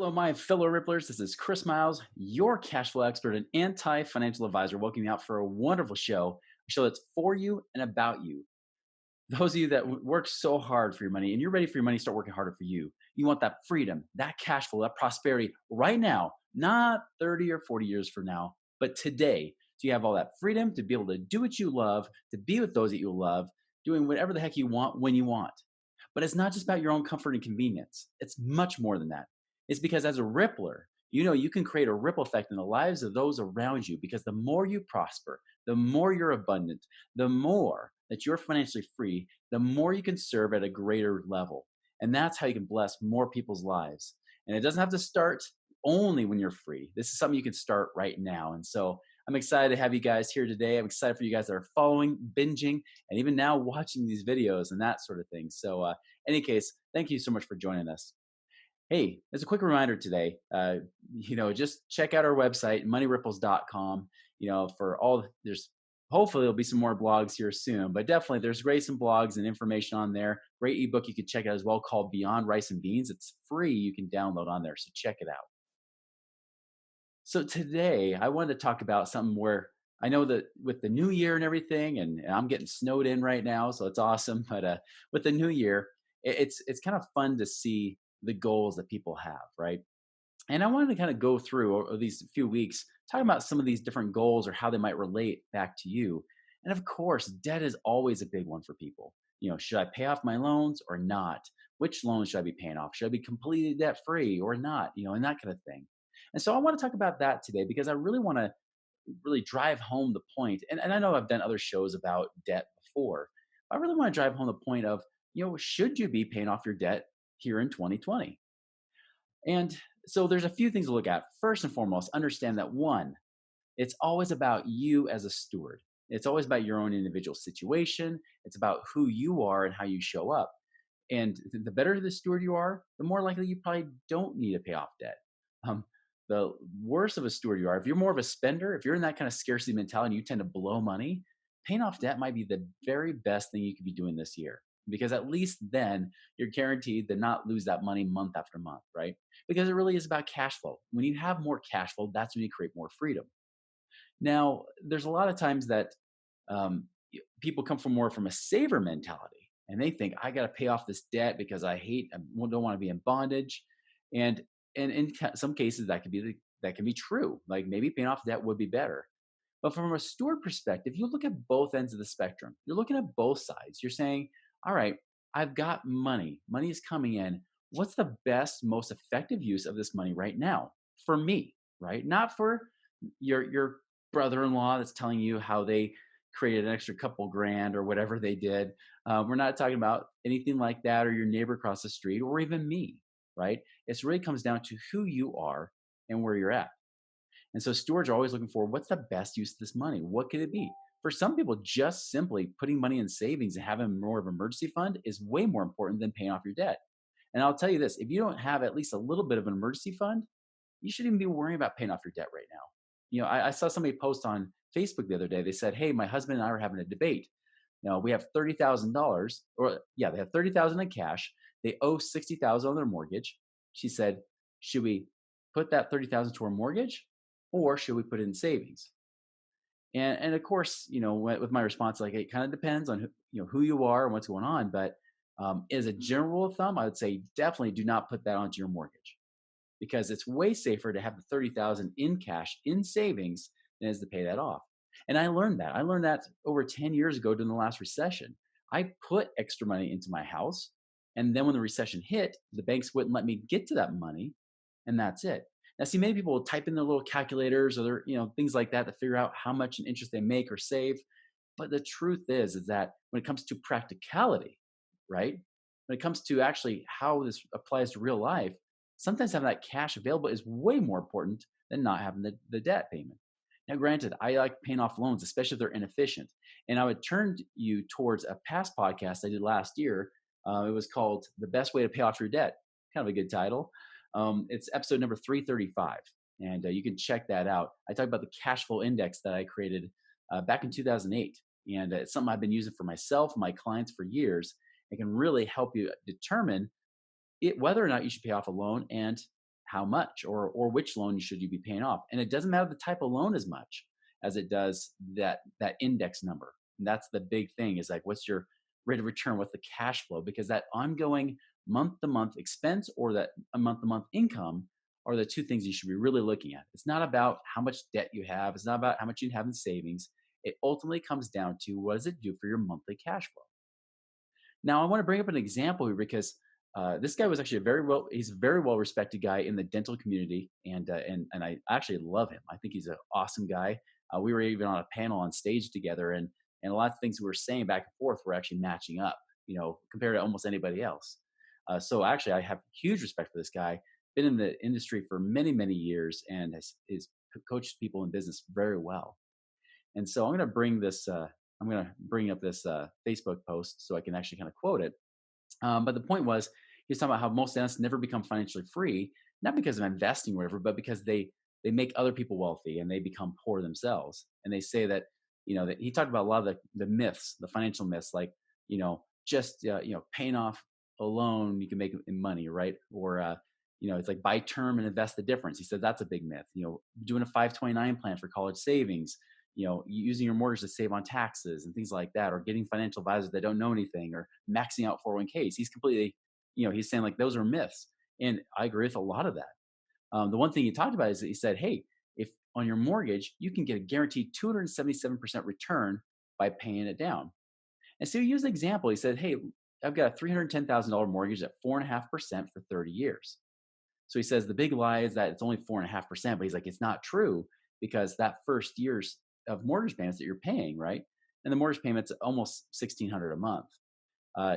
Hello, my fellow Ripplers. This is Chris Miles, your cash flow expert and anti-financial advisor, welcoming you out for a wonderful show that's for you and about you. Those of you that work so hard for your money and you're ready for your money to start working harder for you. You want that freedom, that cash flow, that prosperity right now, not 30 or 40 years from now, but today. So you have all that freedom to be able to do what you love, to be with those that you love, doing whatever the heck you want when you want. But it's not just about your own comfort and convenience. It's much more than that. It's because as a Rippler, you know you can create a ripple effect in the lives of those around you because the more you prosper, the more you're abundant, the more that you're financially free, the more you can serve at a greater level. And that's how you can bless more people's lives. And it doesn't have to start only when you're free. This is something you can start right now. And so I'm excited to have you guys here today. I'm excited for you guys that are following, binging, and even now watching these videos and that sort of thing. So, any case, thank you so much for joining us. Hey, as a quick reminder today, just check out our website, moneyripples.com. For all there's hopefully there'll be some more blogs here soon, but definitely there's great some blogs and information on there. Great ebook you can check out as well called Beyond Rice and Beans. It's free. You can download on there. So check it out. So today I wanted to talk about something where I know that with the new year and everything, and I'm getting snowed in right now, so it's awesome. But with the new year, it's kind of fun to see the goals that people have, right? And I wanted to kind of go through over these few weeks, talking about some of these different goals or how they might relate back to you. And of course, debt is always a big one for people. Should I pay off my loans or not? Which loans should I be paying off? Should I be completely debt free or not? And that kind of thing. And so I want to talk about that today because I really want to really drive home the point. And I know I've done other shows about debt before. But I really want to drive home the point of, should you be paying off your debt here in 2020? And so there's a few things to look at. First and foremost, understand that one, it's always about you as a steward. It's always about your own individual situation. It's about who you are and how you show up. And the better the steward you are, the more likely you probably don't need to pay off debt. Um, the worse of a steward you are, if you're more of a spender, if you're in that kind of scarcity mentality and you tend to blow money, paying off debt might be the very best thing you could be doing this year. Because at least then you're guaranteed to not lose that money month after month, right? Because it really is about cash flow. When you have more cash flow, that's when you create more freedom. Now, there's a lot of times that people come from more from a saver mentality, and they think I got to pay off this debt because I don't want to be in bondage, and in some cases that can be true. Like maybe paying off debt would be better, but from a steward perspective, you look at both ends of the spectrum. You're looking at both sides. You're saying, all right, I've got money. Money is coming in. What's the best, most effective use of this money right now for me, right? Not for your brother-in-law that's telling you how they created an extra couple grand or whatever they did. We're not talking about anything like that or your neighbor across the street or even me, right? It really comes down to who you are and where you're at. And so stewards are always looking for what's the best use of this money? What could it be? For some people, just simply putting money in savings and having more of an emergency fund is way more important than paying off your debt. And I'll tell you this, if you don't have at least a little bit of an emergency fund, you shouldn't even be worrying about paying off your debt right now. I saw somebody post on Facebook the other day. They said, hey, my husband and I are having a debate. We have $30,000 they have 30,000 in cash. They owe 60,000 on their mortgage. She said, should we put that 30,000 to our mortgage or should we put it in savings? And of course, with my response, like it kind of depends on who you are and what's going on. But as a general rule of thumb, I would say definitely do not put that onto your mortgage because it's way safer to have the 30,000 in cash in savings than it is to pay that off. And I learned that. I learned that over 10 years ago during the last recession. I put extra money into my house, and then when the recession hit, the banks wouldn't let me get to that money, and that's it. Now, see, many people will type in their little calculators or their, things like that to figure out how much in interest they make or save. But the truth is that when it comes to practicality, right? When it comes to actually how this applies to real life, sometimes having that cash available is way more important than not having the debt payment. Now, granted, I like paying off loans, especially if they're inefficient. And I would turn you towards a past podcast I did last year. It was called The Best Way to Pay Off Your Debt. Kind of a good title. It's episode number 335, and you can check that out. I talk about the cash flow index that I created back in 2008, and it's something I've been using for myself and my clients for years. It can really help you determine whether or not you should pay off a loan and how much or which loan should you be paying off. And it doesn't matter the type of loan as much as it does that index number. And that's the big thing is like what's your rate of return, what's the cash flow, because that ongoing month to month expense or that a month to month income are the two things you should be really looking at. It's not about how much debt you have, it's not about how much you have in savings. It ultimately comes down to what does it do for your monthly cash flow. Now, I want to bring up an example here because this guy was actually he's a very well respected guy in the dental community, and I actually love him. I think he's an awesome guy. We were even on a panel on stage together, and a lot of things we were saying back and forth were actually matching up, compared to almost anybody else. So actually, I have huge respect for this guy. Been in the industry for many, many years, and has coached people in business very well. And so I'm going to bring this. I'm going to bring up this Facebook post so I can actually kind of quote it. But the point was, he was talking about how most dentists never become financially free, not because of investing or whatever, but because they make other people wealthy and they become poor themselves. And they say that, that he talked about a lot of the myths, the financial myths, like, just, paying off a loan, you can make money, right? Or, it's like buy term and invest the difference. He said that's a big myth. Doing a 529 plan for college savings, using your mortgage to save on taxes and things like that, or getting financial advisors that don't know anything, or maxing out 401ks. He's completely, he's saying like those are myths. And I agree with a lot of that. The one thing he talked about is that he said, hey, if on your mortgage, you can get a guaranteed 277% return by paying it down. And so he used an example. He said, hey, I've got a $310,000 mortgage at 4.5% for 30 years. So he says the big lie is that it's only 4.5%, but he's like, it's not true because that first year's of mortgage payments that you're paying, right? And the mortgage payment's almost $1,600 a month.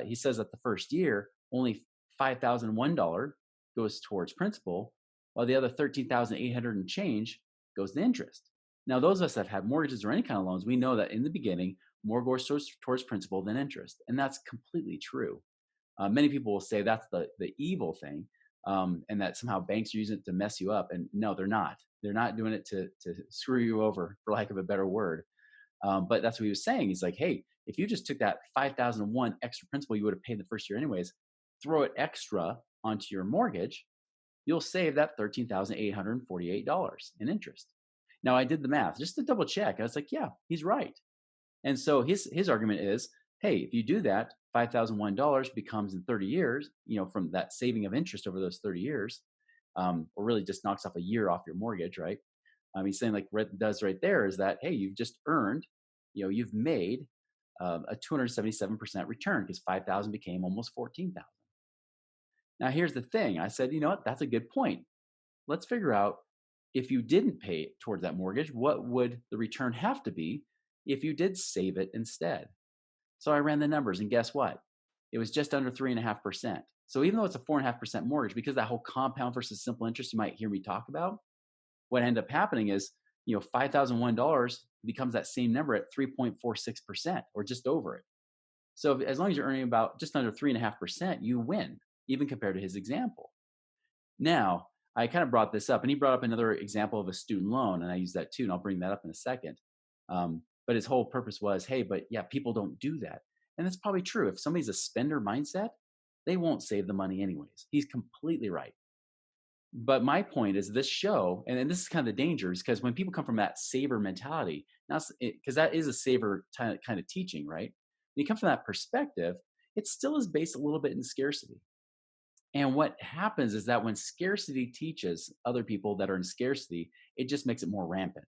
He says that the first year, only $5,001 goes towards principal, while the other $13,800 and change goes to interest. Now, those of us that have mortgages or any kind of loans, we know that in the beginning, more goes towards principal than interest. And that's completely true. Many people will say that's the evil thing, and that somehow banks are using it to mess you up. And no, they're not. They're not doing it to screw you over, for lack of a better word. But that's what he was saying. He's like, hey, if you just took that 5,001 extra principal you would have paid the first year anyways, throw it extra onto your mortgage, you'll save that $13,848 in interest. Now, I did the math just to double check. I was like, yeah, he's right. And so his argument is, hey, if you do that, $5,001 becomes in 30 years, from that saving of interest over those 30 years, or really just knocks off a year off your mortgage, right? He's saying like what it does right there is that, hey, you've just earned, you've made a 277% return because 5,000 became almost 14,000. Now, here's the thing. I said, you know what? That's a good point. Let's figure out if you didn't pay towards that mortgage, what would the return have to be if you did save it instead? So I ran the numbers, and guess what? It was just under 3.5%. So even though it's a 4.5% mortgage, because that whole compound versus simple interest you might hear me talk about, what ended up happening is, $5,001 becomes that same number at 3.46% or just over it. So as long as you're earning about just under 3.5%, you win, even compared to his example. Now, I kind of brought this up, and he brought up another example of a student loan, and I use that too, and I'll bring that up in a second. But his whole purpose was, hey, but yeah, people don't do that. And that's probably true. If somebody's a spender mindset, they won't save the money anyways. He's completely right. But my point is this show, and this is kind of the danger, is because when people come from that saver mentality, because that is a saver kind of teaching, right? When you come from that perspective, it still is based a little bit in scarcity. And what happens is that when scarcity teaches other people that are in scarcity, it just makes it more rampant.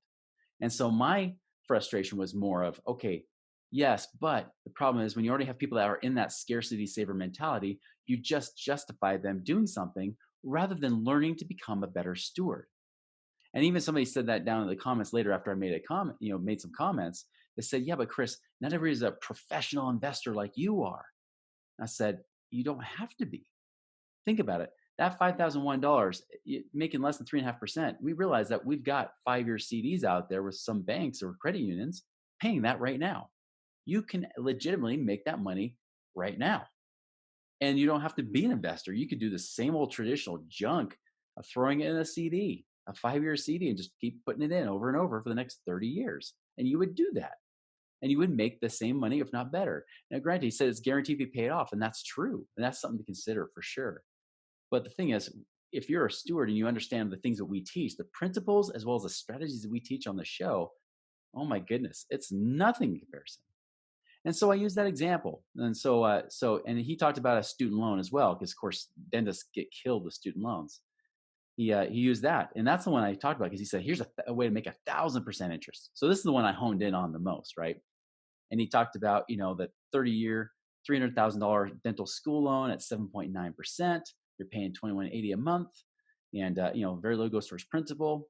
And so my frustration was more of, okay, yes, but the problem is when you already have people that are in that scarcity saver mentality, you just justify them doing something rather than learning to become a better steward. And even somebody said that down in the comments later after I made a comment, made some comments. They said, yeah, but Chris, not everybody's a professional investor like you are. And I said, you don't have to be. Think about it. That $5,001 making less than 3.5%, we realize that we've got 5-year CDs out there with some banks or credit unions paying that right now. You can legitimately make that money right now. And you don't have to be an investor. You could do the same old traditional junk of throwing it in a CD, a 5-year CD, and just keep putting it in over and over for the next 30 years. And you would do that. And you would make the same money, if not better. Now, granted, he said it's guaranteed to be paid off, and that's true. And that's something to consider for sure. But the thing is, if you're a steward and you understand the things that we teach, the principles as well as the strategies that we teach on the show, oh my goodness, it's nothing in comparison. And so I use that example. And and he talked about a student loan as well, because of course dentists get killed with student loans. He used that, and that's the one I talked about because he said, "Here's a way to make 1,000% interest." So this is the one I honed in on the most, right? And he talked about the 30-year, $300,000 dental school loan at 7.9%. You're paying 2180 a month, and very low goes towards principal.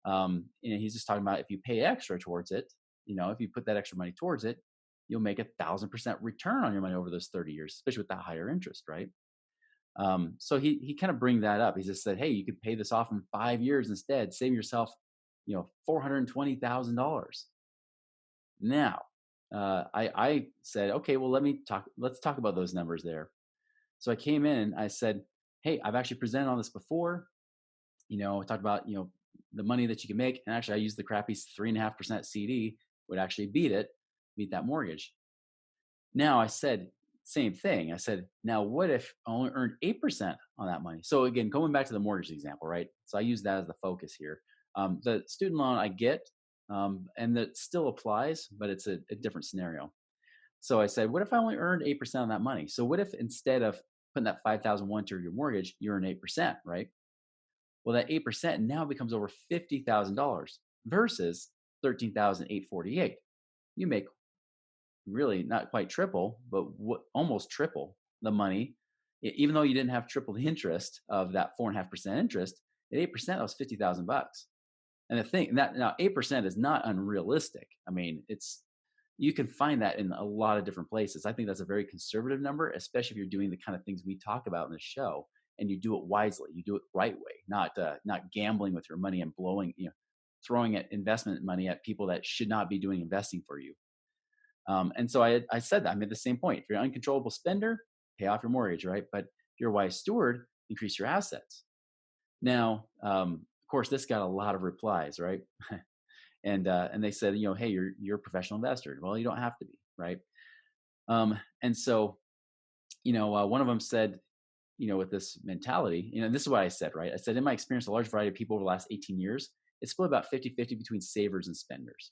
And he's just talking about if you pay extra towards it, if you put that extra money towards it, you'll make 1,000% return on your money over those 30 years, especially with that higher interest, right? So he kind of bring that up. He just said, "Hey, you could pay this off in 5 years instead, save yourself, $420,000." Now, I said, "Okay, well, let's talk about those numbers there." So I came in, I said, "Hey, I've actually presented on this before. I talked about the money that you can make, and actually, I used the crappy 3.5% CD would actually beat that mortgage." Now I said, same thing. I said, now what if I only earned 8% on that money? So again, going back to the mortgage example, right? So I use that as the focus here. The student loan I get, and that still applies, but it's a different scenario. So I said, what if I only earned 8% on that money? So what if instead of putting that 5,001 to your mortgage, you earn 8%, right? Well, that 8% now becomes over $50,000 versus 13,848. You make really not quite triple, but almost triple the money, even though you didn't have triple the interest of that 4.5% interest. At 8%, that was $50,000. And the thing that now 8% is not unrealistic. I mean, you can find that in a lot of different places. I think that's a very conservative number, especially if you're doing the kind of things we talk about in the show, and you do it wisely, you do it the right way, not gambling with your money and throwing at investment money at people that should not be doing investing for you. And so I said that I made the same point. If you're an uncontrollable spender, pay off your mortgage, right? But if you're a wise steward, increase your assets. Now, of course, this got a lot of replies, right? And they said, hey, you're a professional investor. Well, you don't have to be, right? And so, one of them said, with this mentality, this is what I said, right? I said, in my experience, a large variety of people over the last 18 years, it's split about 50-50 between savers and spenders.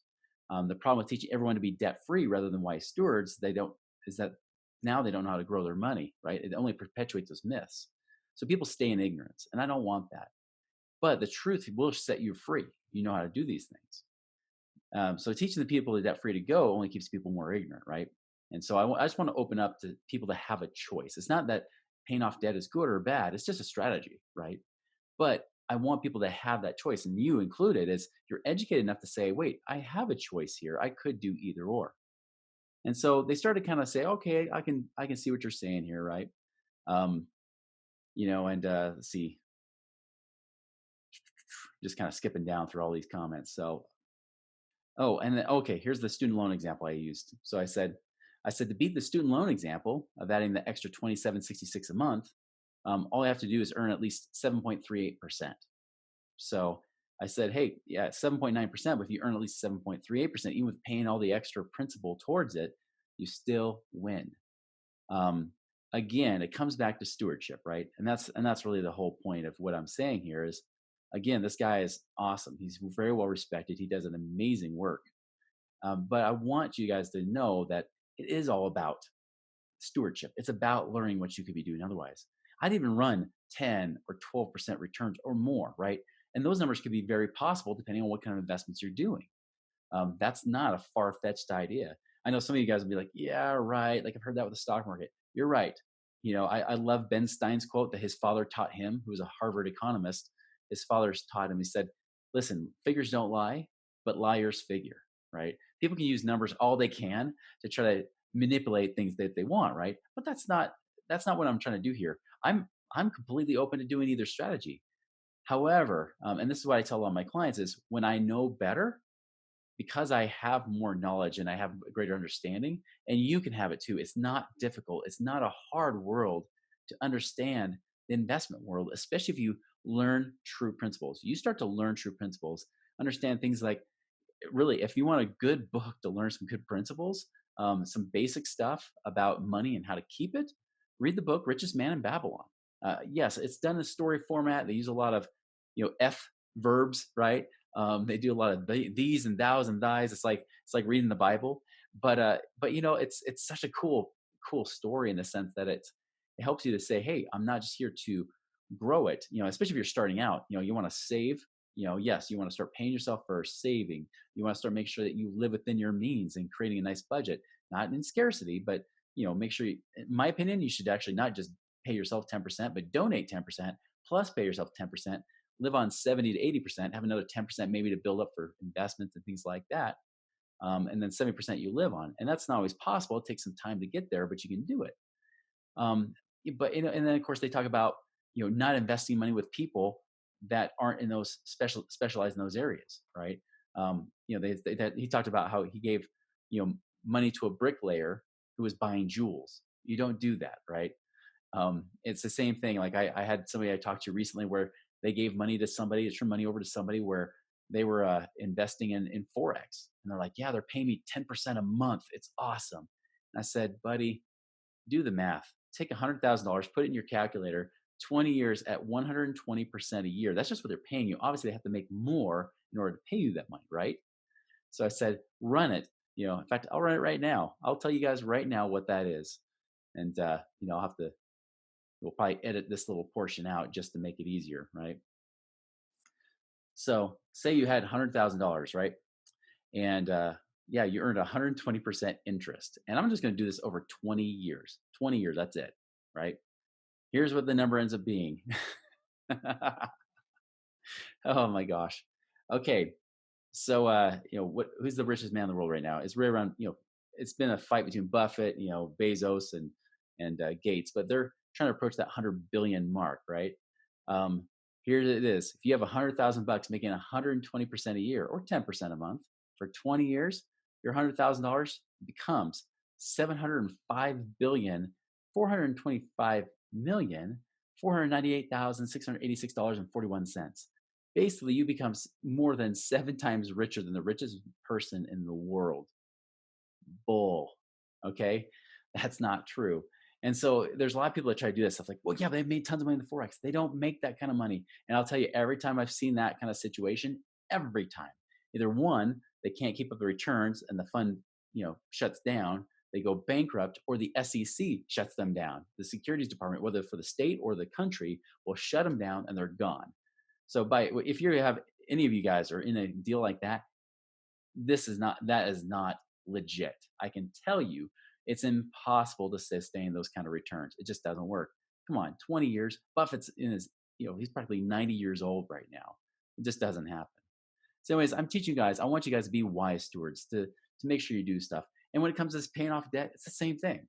The problem with teaching everyone to be debt free rather than wise stewards, is that now they don't know how to grow their money, right? It only perpetuates those myths. So people stay in ignorance, and I don't want that. But the truth will set you free. You know how to do these things. So teaching the people the debt free to go only keeps people more ignorant, right? And so I just want to open up to people to have a choice. It's not that paying off debt is good or bad. It's just a strategy, right? But I want people to have that choice, and you included, as you're educated enough to say, wait, I have a choice here. I could do either or. And so they started kind of say, okay, I can see what you're saying here, right? Um, and let's see, just kind of skipping down through all these comments. So, oh, and then, okay, here's the student loan example I used. So I said to beat the student loan example of adding the extra 2766 a month, all I have to do is earn at least 7.38%. So I said, hey, yeah, 7.9%, but if you earn at least 7.38%, even with paying all the extra principal towards it, you still win. Again, it comes back to stewardship, right? And that's really the whole point of what I'm saying here is, again, this guy is awesome. He's very well respected. He does an amazing work. But I want you guys to know that it is all about stewardship. It's about learning what you could be doing otherwise. I'd even run 10 or 12% returns or more, right? And those numbers could be very possible depending on what kind of investments you're doing. That's not a far-fetched idea. I know some of you guys will be like, yeah, right. Like I've heard that with the stock market. You're right. I love Ben Stein's quote that his father taught him, who was a Harvard economist. His father's taught him, he said, listen, figures don't lie, but liars figure, right? People can use numbers all they can to try to manipulate things that they want, right? But that's not what I'm trying to do here. I'm completely open to doing either strategy. However, and this is what I tell all my clients is when I know better, because I have more knowledge and I have a greater understanding, and you can have it too. It's not difficult. It's not a hard world to understand the investment world, especially if you learn true principles. You start to learn true principles, understand things like really, if you want a good book to learn some good principles, some basic stuff about money and how to keep it, read the book Richest Man in Babylon. Yes, it's done in story format. They use a lot of, F verbs, right? They do a lot of these and thous and thys. It's like reading the Bible, but it's such a cool story in the sense that it helps you to say, hey, I'm not just here to grow it. Especially if you're starting out. You want to save. Yes, you want to start paying yourself for saving. You want to start making sure that you live within your means and creating a nice budget, not in scarcity, but make sure. In my opinion, you should actually not just pay yourself 10%, but donate 10% plus pay yourself 10%. Live on 70 to 80%. Have another 10% maybe to build up for investments and things like that. And then 70% you live on, and that's not always possible. It takes some time to get there, but you can do it. But and then of course they talk about not investing money with people that aren't in those specialized in those areas, right? He talked about how he gave money to a bricklayer who was buying jewels. You don't do that, right? It's the same thing. Like I had somebody I talked to recently where they gave money to somebody, turned money over to somebody where they were investing in Forex. And they're like, yeah, they're paying me 10% a month. It's awesome. And I said, buddy, do the math. Take $100,000, put it in your calculator, 20 years at 120% a year. That's just what they're paying you. Obviously, they have to make more in order to pay you that money, right? So I said, run it. In fact, I'll run it right now. I'll tell you guys right now what that is. And, we'll probably edit this little portion out just to make it easier, right? So say you had $100,000, right? And you earned 120% interest. And I'm just going to do this over 20 years. 20 years, that's it, right? Here's what the number ends up being. Oh my gosh. Okay. So, who's the richest man in the world right now? It's right around, it's been a fight between Buffett, Bezos and Gates, but they're trying to approach that 100 billion mark, right? Here it is. If you have $100,000 making 120% a year or 10% a month for 20 years, your $100,000 becomes 705,425,498,686.41. Basically, you become more than 7 times richer than the richest person in the world. Bull. Okay? That's not true. And so there's a lot of people that try to do this stuff like, well, yeah, but they've made tons of money in the Forex. They don't make that kind of money. And I'll tell you, every time I've seen that kind of situation, every time, either one, they can't keep up the returns and the fund, shuts down, they go bankrupt, or the SEC shuts them down. The securities department, whether for the state or the country, will shut them down and they're gone. So if you have any of you guys are in a deal like that, that is not legit. I can tell you, it's impossible to sustain those kind of returns. It just doesn't work. Come on, 20 years. Buffett's in his, he's practically 90 years old right now. It just doesn't happen. So anyways, I'm teaching you guys, I want you guys to be wise stewards, to make sure you do stuff. And when it comes to this paying off debt, it's the same thing.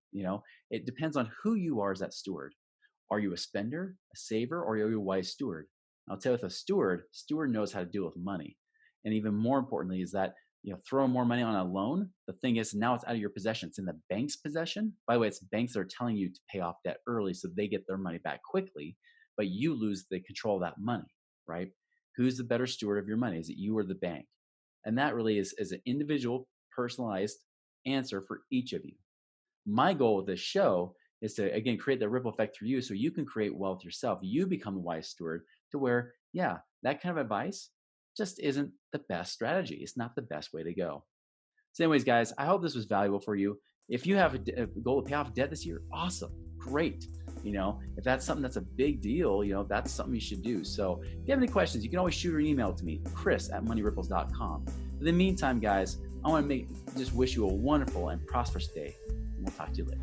It depends on who you are as that steward. Are you a spender, a saver, or are you a wise steward? I'll tell you, with a steward knows how to deal with money. And even more importantly is that, throw more money on a loan. The thing is, now it's out of your possession. It's in the bank's possession. By the way, it's banks that are telling you to pay off debt early so they get their money back quickly, but you lose the control of that money, right? Who's the better steward of your money? Is it you or the bank? And that really is an individual, personalized answer for each of you. My goal with this show is to, again, create that ripple effect through you so you can create wealth yourself. You become the wise steward to where, that kind of advice just isn't the best strategy. It's not the best way to go. So anyways, guys, I hope this was valuable for you. If you have a goal to pay off debt this year, awesome, great. If that's something that's a big deal, that's something you should do. So if you have any questions, you can always shoot an email to me, chris@moneyripples.com. In the meantime, guys, I want to just wish you a wonderful and prosperous day. And we'll talk to you later.